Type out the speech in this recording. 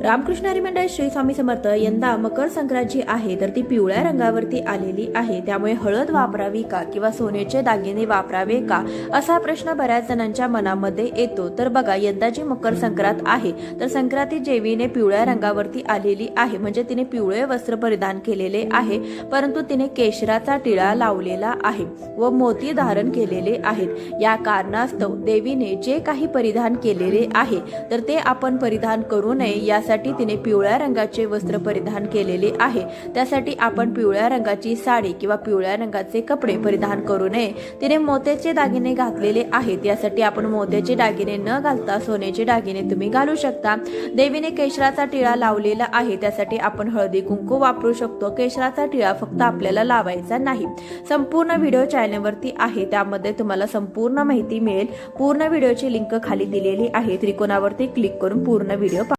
रामकृष्ण हरी मंडळ श्री स्वामी समर्थ यंदा मकर संक्रांत जी आहे तर ती पिवळ्या रंगावरती आलेली आहे। त्यामुळे हळद वापरावी का किंवा सोन्याचे दागिने वापरावे का असा प्रश्न बऱ्याच जणांच्या मनामध्ये येतो। तर बघा, यंदाची मकर संक्रांत आहे तर संक्रांती देवीने पिवळ्या रंगावरती आलेली आहे, म्हणजे तिने पिवळे वस्त्र परिधान केलेले आहे, परंतु तिने केशराचा टिळा लावलेला आहे व मोती धारण केलेले आहेत। या कारणास्तव देवीने जे काही परिधान केलेले आहे तर ते आपण परिधान करू नये यासाठी तिने पिवळ्या रंगाचे वस्त्र परिधान केलेले आहे। त्यासाठी आपण पिवळ्या रंगाची साडी किंवा पिवळ्या रंगाचे कपडे परिधान करू नये। तिने मोत्याचे दागिने घातलेले आहेत, यासाठी आपण मोत्याचे दागिने न घालता सोन्याचे दागिने तुम्ही घालू शकता। देवीने केशराचा टिळा लावलेला आहे, त्यासाठी आपण हळदी कुंकू वापरू शकतो। केशराचा टिळा फक्त आपल्याला लावायचा नाही। संपूर्ण व्हिडिओ चॅनलवरती आहे, त्यामध्ये तुम्हाला संपूर्ण माहिती मिळेल। पूर्ण व्हिडिओची लिंक खाली दिलेली आहे, त्रिकोणावरती क्लिक करून पूर्ण व्हिडिओ